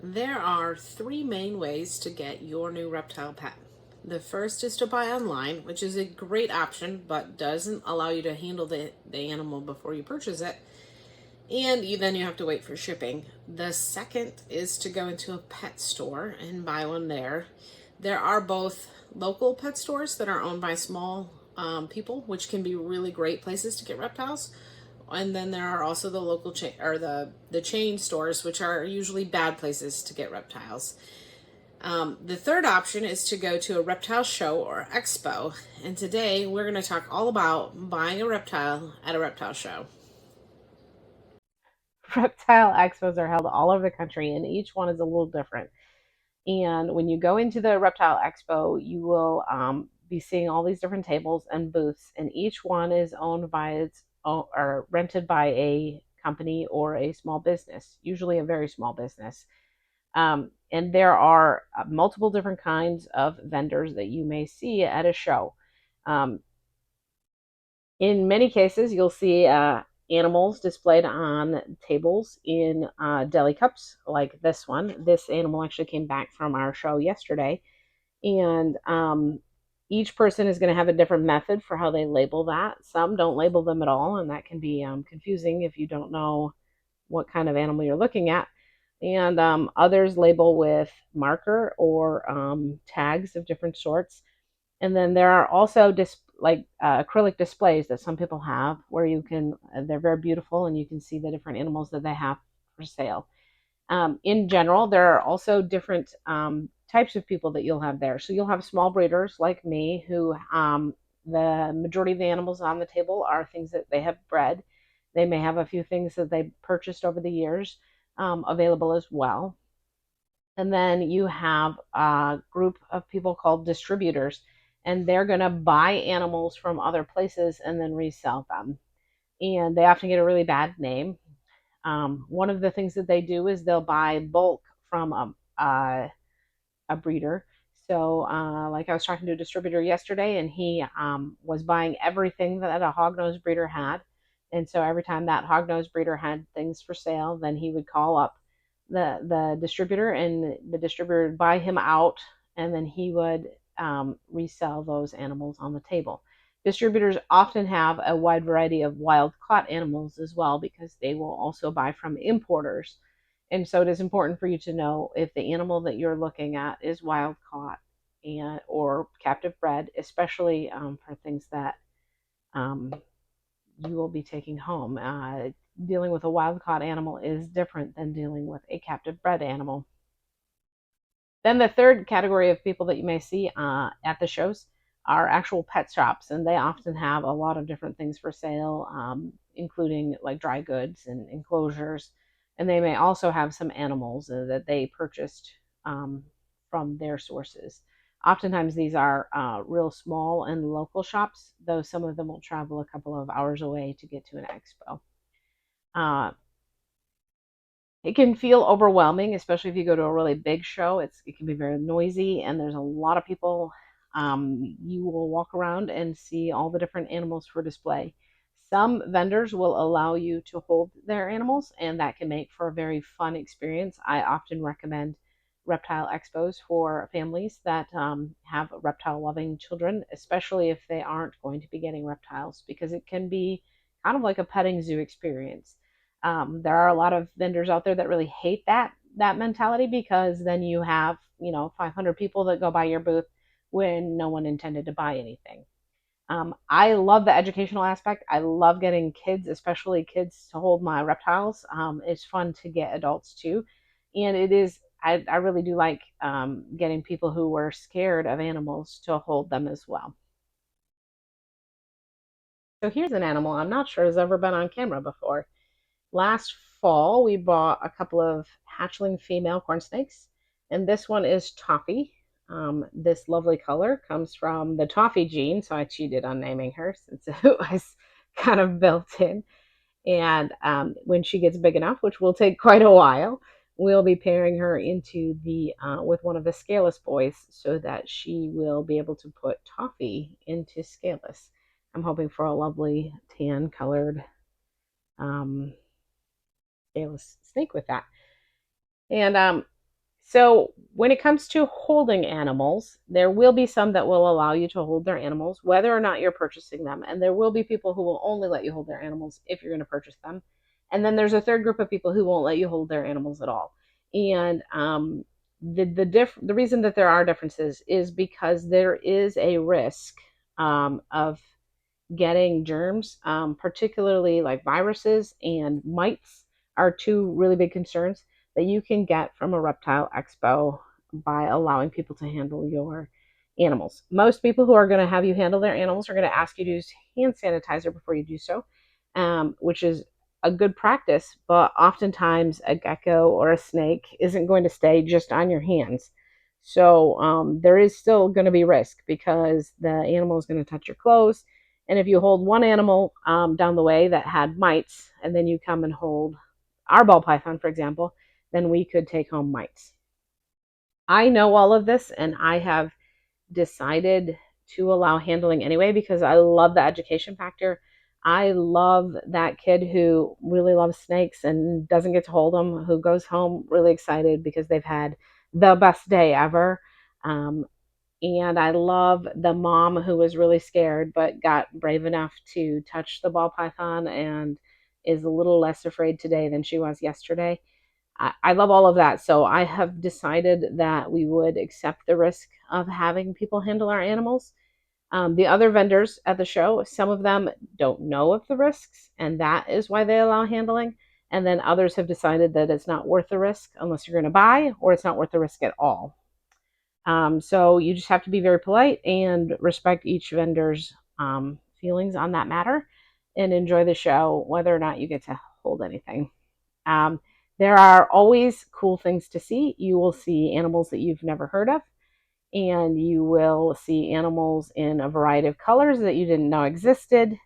There are three main ways to get your new reptile pet. The first is to buy online, which is a great option but doesn't allow you to handle the animal before you purchase it, and then you have to wait for shipping. The second is to go into a pet store and buy one there. There are both local pet stores that are owned by small people, which can be really great places to get reptiles. And then there are also the local chain or the chain stores, which are usually bad places to get reptiles. The third option is to go to a reptile show or expo. And today we're going to talk all about buying a reptile at a reptile show. Reptile expos are held all over the country, and each one is a little different. And when you go into the Reptile Expo, you will be seeing all these different tables and booths, and each one is owned by its own, or rented by a company or a small business, usually a very small business. And there are multiple different kinds of vendors that you may see at a show. Um, in many cases, you'll see animals displayed on tables in deli cups like this one. This animal actually came back from our show yesterday, and each person is going to have a different method for how they label that. Some don't label them at all, and that can be confusing if you don't know what kind of animal you're looking at. And others label with marker or tags of different sorts. And then there are also acrylic displays that some people have where you can, they're very beautiful and you can see the different animals that they have for sale. In general, there are also different types of people that you'll have there. So you'll have small breeders like me who the majority of the animals on the table are things that they have bred. They may have a few things that they purchased over the years available as well. And then you have a group of people called distributors, and they're going to buy animals from other places and then resell them. And they often get a really bad name. One of the things that they do is they'll buy bulk from a breeder. So, like I was talking to a distributor yesterday, and he was buying everything that a hognose breeder had. And so every time that hognose breeder had things for sale, then he would call up the distributor, and the distributor would buy him out, and then he would resell those animals on the table. Distributors often have a wide variety of wild caught animals as well because they will also buy from importers. And so it is important for you to know if the animal that you're looking at is wild caught and or captive bred, especially for things that um, you will be taking home. Dealing with a wild caught animal is different than dealing with a captive bred animal. Then the third category of people that you may see at the shows are actual pet shops, and they often have a lot of different things for sale, including like dry goods and enclosures. And they may also have some animals that they purchased from their sources. Oftentimes, these are real small and local shops, though some of them will travel a couple of hours away to get to an expo. Uh, it can feel overwhelming, especially if you go to a really big show. It can be very noisy, and there's a lot of people. You will walk around and see all the different animals for display. Some vendors will allow you to hold their animals, and that can make for a very fun experience. I often recommend reptile expos for families that have reptile loving children, especially if they aren't going to be getting reptiles, because it can be kind of like a petting zoo experience. There are a lot of vendors out there that really hate that mentality because then you have 500 people that go by your booth when no one intended to buy anything. I love the educational aspect. I love getting kids, especially kids, to hold my reptiles. It's fun to get adults too, and it is. I really do like getting people who were scared of animals to hold them as well. So here's an animal I'm not sure has ever been on camera before. Last fall, we bought a couple of hatchling female corn snakes, and this one is Toffee. This lovely color comes from the Toffee gene, so I cheated on naming her since it was kind of built in. And when she gets big enough, which will take quite a while, we'll be pairing her into the with one of the scaleless boys so that she will be able to put Toffee into scaleless. I'm hoping for a lovely tan colored um, scaleless snake with that. And So, when it comes to holding animals, there will be some that will allow you to hold their animals, whether or not you're purchasing them. And there will be people who will only let you hold their animals if you're going to purchase them. And then there's a third group of people who won't let you hold their animals at all. And the reason that there are differences is because there is a risk of getting germs, particularly like viruses and mites, are two really big concerns that you can get from a reptile expo by allowing people to handle your animals. Most people who are going to have you handle their animals are going to ask you to use hand sanitizer before you do so, which is a good practice, but oftentimes a gecko or a snake isn't going to stay just on your hands. So there is still going to be risk because the animal is going to touch your clothes. And if you hold one animal down the way that had mites, and then you come and hold our ball python, for example, then we could take home mites. I know all of this, and I have decided to allow handling anyway because I love the education factor. I love that kid who really loves snakes and doesn't get to hold them, who goes home really excited because they've had the best day ever. And I love the mom who was really scared but got brave enough to touch the ball python and is a little less afraid today than she was yesterday. I love all of that. So I have decided that we would accept the risk of having people handle our animals. The other vendors at the show, some of them don't know of the risks, and that is why they allow handling. And then others have decided that it's not worth the risk unless you're going to buy, or it's not worth the risk at all. So you just have to be very polite and respect each vendor's feelings on that matter and enjoy the show, whether or not you get to hold anything. Um, there are always cool things to see. You will see animals that you've never heard of, and you will see animals in a variety of colors that you didn't know existed,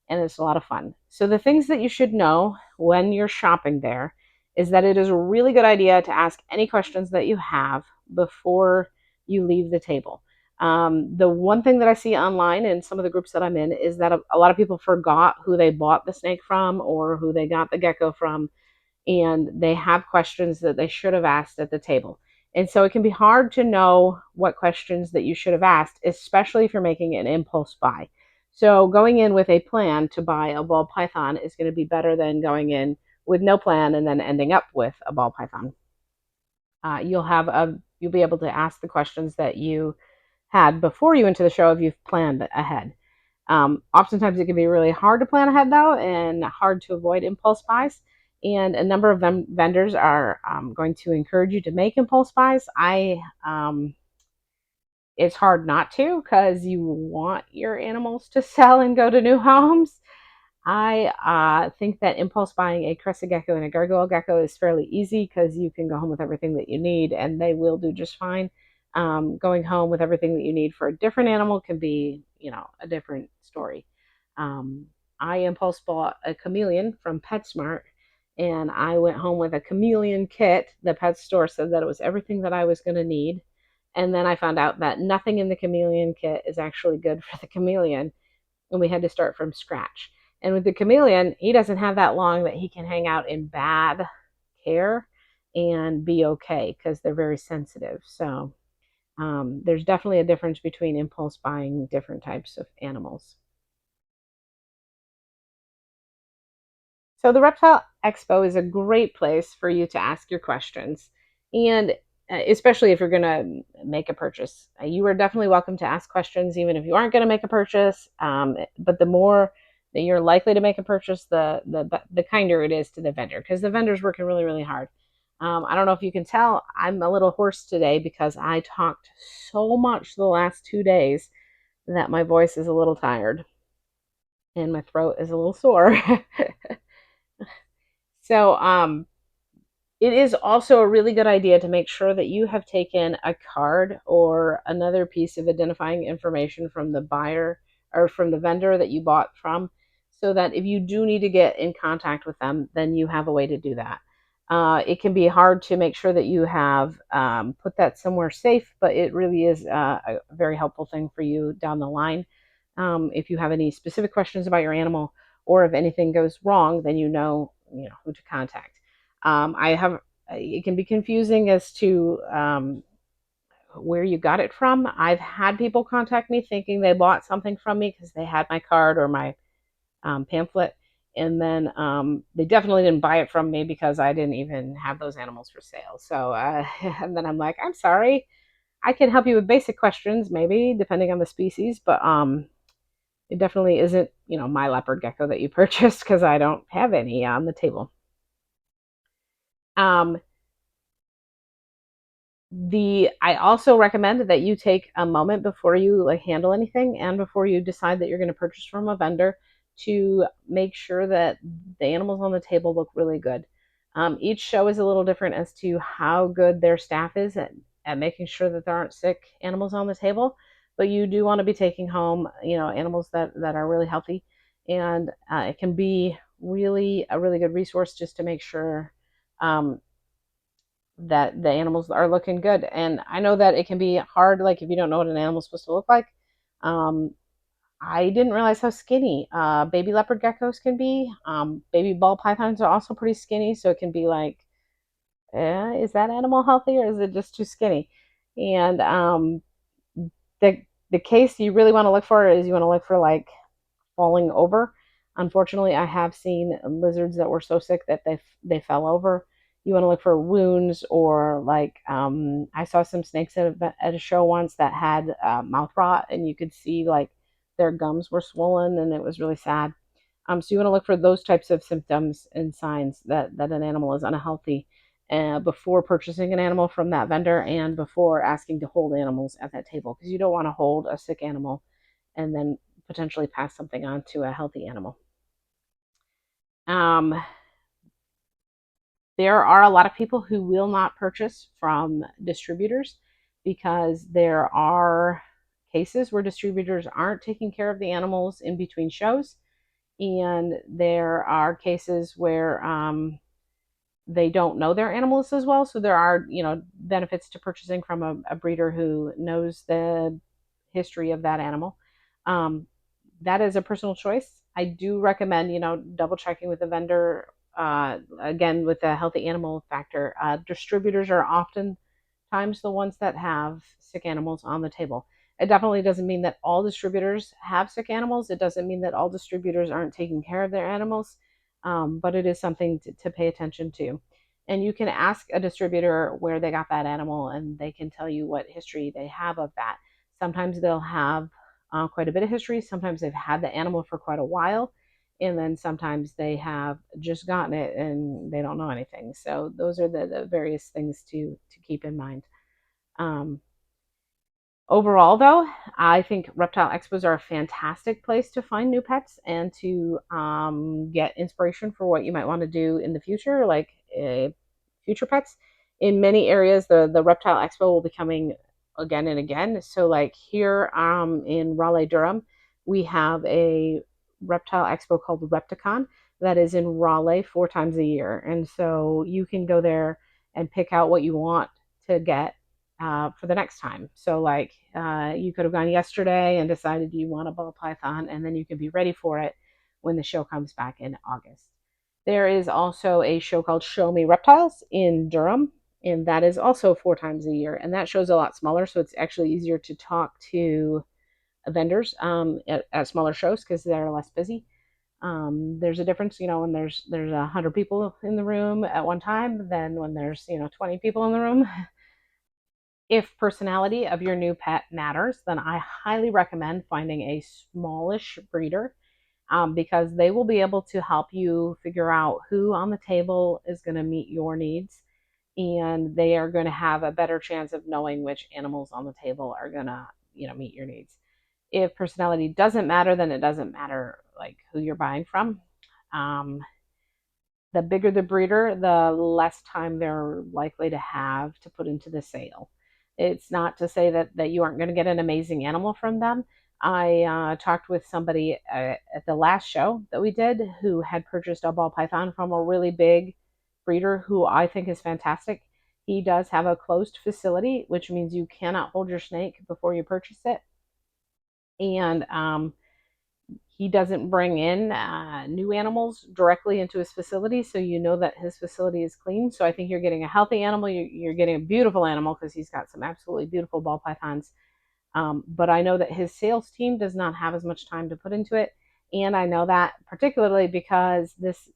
and it's a lot of fun. So, the things that you should know when you're shopping there is that it is a really good idea to ask any questions that you have before you leave the table. The one thing that I see online in some of the groups that I'm in is that a lot of people forgot who they bought the snake from or who they got the gecko from, and they have questions that they should have asked at the table. And so it can be hard to know what questions that you should have asked, especially if you're making an impulse buy. So going in with a plan to buy a ball python is going to be better than going in with no plan and then ending up with a ball python. You'll be able to ask the questions that you had before you went to the show if you've planned ahead. Oftentimes, it can be really hard to plan ahead, though, and hard to avoid impulse buys. And a number of vendors are going to encourage you to make impulse buys. It's hard not to because you want your animals to sell and go to new homes. I think that impulse buying a crested gecko and a gargoyle gecko is fairly easy because you can go home with everything that you need and they will do just fine. Going home with everything that you need for a different animal can be, a different story. Um, I impulse bought a chameleon from PetSmart and I went home with a chameleon kit. The pet store said that it was everything that I was going to need. And then I found out that nothing in the chameleon kit is actually good for the chameleon and we had to start from scratch. And with the chameleon, he doesn't have that long that he can hang out in bad care and be okay because they're very sensitive. So there's definitely a difference between impulse buying different types of animals. So the Reptile Expo is a great place for you to ask your questions, and especially if you're going to make a purchase, you are definitely welcome to ask questions, even if you aren't going to make a purchase. But the more that you're likely to make a purchase, the kinder it is to the vendor because the vendor's working really really hard. I don't know if you can tell, I'm a little hoarse today because I talked so much the last 2 days that my voice is a little tired and my throat is a little sore. So, it is also a really good idea to make sure that you have taken a card or another piece of identifying information from the buyer or from the vendor that you bought from, so that if you do need to get in contact with them, then you have a way to do that. It can be hard to make sure that you have put that somewhere safe, but it really is a very helpful thing for you down the line. If you have any specific questions about your animal, or if anything goes wrong, then you know who to contact. I have it can be confusing as to where you got it from. I've had people contact me thinking they bought something from me because they had my card or my pamphlet, and then they definitely didn't buy it from me because I didn't even have those animals for sale. So, and then I'm like, I'm sorry, I can help you with basic questions, maybe depending on the species, but it definitely isn't, my leopard gecko that you purchased because I don't have any on the table. Um, the I also recommend that you take a moment before you like handle anything and before you decide that you're going to purchase from a vendor to make sure that the animals on the table look really good. Each show is a little different as to how good their staff is at making sure that there aren't sick animals on the table, but you do want to be taking home, animals that are really healthy, and it can be really a really good resource just to make sure um, that the animals are looking good. And I know that it can be hard, like if you don't know what an animal's supposed to look like. Um, I didn't realize how skinny baby leopard geckos can be. Baby ball pythons are also pretty skinny, so it can be like, is that animal healthy or is it just too skinny? And the the case you really want to look for is you want to look for like falling over. Unfortunately, I have seen lizards that were so sick that they fell over. You want to look for wounds or like I saw some snakes at a show once that had mouth rot, and you could see like their gums were swollen, and it was really sad. So you want to look for those types of symptoms and signs that an animal is unhealthy before purchasing an animal from that vendor and before asking to hold animals at that table, because you don't want to hold a sick animal and then potentially pass something on to a healthy animal. Um, there are a lot of people who will not purchase from distributors because there are cases where distributors aren't taking care of the animals in between shows, and there are cases where they don't know their animals as well. So there are, benefits to purchasing from a breeder who knows the history of that animal. Um, that is a personal choice. I do recommend, double checking with the vendor. Again, with the healthy animal factor, distributors are often times the ones that have sick animals on the table. It definitely doesn't mean that all distributors have sick animals. It doesn't mean that all distributors aren't taking care of their animals, but it is something to pay attention to. And you can ask a distributor where they got that animal, and they can tell you what history they have of that. Sometimes they'll have quite a bit of history. Sometimes they've had the animal for quite a while, and then sometimes they have just gotten it and they don't know anything. So those are the various things to keep in mind. Um, Overall, though, I think reptile expos are a fantastic place to find new pets and to get inspiration for what you might want to do in the future, like future pets. In many areas, the reptile expo will be coming again and again. So, like here in Raleigh, Durham, we have a reptile expo called Repticon that is in Raleigh 4 times a year, and so you can go there and pick out what you want to get for the next time. So, like, you could have gone yesterday and decided you want a ball python, and then you can be ready for it when the show comes back in August. There is also a show called Show Me Reptiles in Durham, and that is also 4 times a year. And that show's a lot smaller, so it's actually easier to talk to vendors at smaller shows because they're less busy. There's a difference, when there's 100 people in the room at one time than when there's 20 people in the room. If personality of your new pet matters, then I highly recommend finding a smallish breeder, because they will be able to help you figure out who on the table is going to meet your needs, and they are going to have a better chance of knowing which animals on the table are going to meet your needs. If personality doesn't matter, then it doesn't matter like who you're buying from. um, the bigger the breeder, the less time they're likely to have to put into the sale. It's not to say that you aren't going to get an amazing animal from them. I talked with somebody at the last show that we did who had purchased a ball python from a really big breeder who I think is fantastic. He does have a closed facility, which means you cannot hold your snake before you purchase it. And he doesn't bring in new animals directly into his facility, so you know that his facility is clean. So I think you're getting a healthy animal. You're getting a beautiful animal because he's got some absolutely beautiful ball pythons. But I know that his sales team does not have as much time to put into it. And I know that particularly because this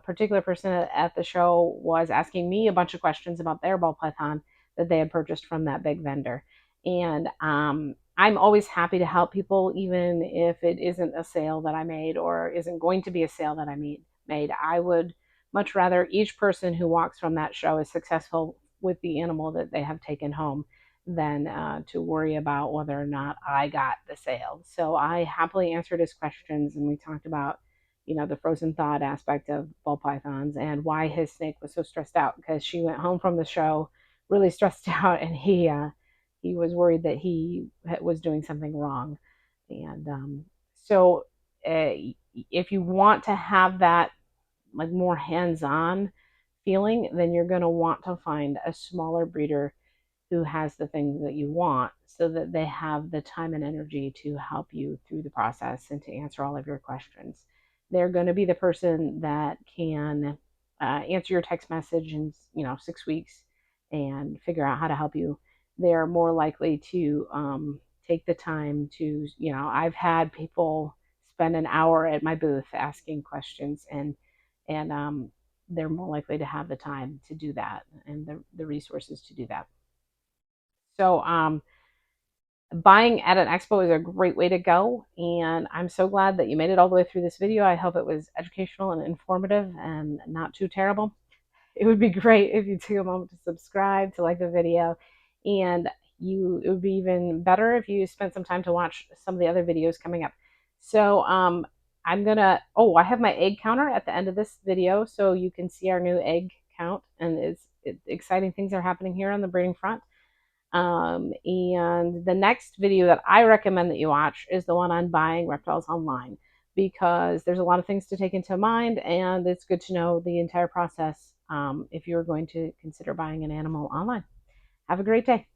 particular person at the show was asking me a bunch of questions about their ball python that they had purchased from that big vendor. And I'm always happy to help people, even if it isn't a sale that I made or isn't going to be a sale that I made. I would much rather each person who walks from that show is successful with the animal that they have taken home than to worry about whether or not I got the sale. So I happily answered his questions, and we talked about, the frozen thawed aspect of ball pythons and why his snake was so stressed out because she went home from the show really stressed out, and he was worried that he was doing something wrong. And so uh, if you want to have that like more hands-on feeling, then you're going to want to find a smaller breeder who has the things that you want so that they have the time and energy to help you through the process and to answer all of your questions. They're going to be the person that can answer your text message in 6 weeks and figure out how to help you. They're more likely to take the time to, I've had people spend an hour at my booth asking questions, and they're more likely to have the time to do that and the resources to do that. So, buying at an expo is a great way to go. And I'm so glad that you made it all the way through this video. I hope it was educational and informative and not too terrible. It would be great if you took a moment to subscribe, to like the video, and it would be even better if you spent some time to watch some of the other videos coming up. So, I have my egg counter at the end of this video, so you can see our new egg count, and exciting things are happening here on the breeding front. And the next video that I recommend that you watch is the one on buying reptiles online, because there's a lot of things to take into mind, and it's good to know the entire process if you're going to consider buying an animal online. Have a great day.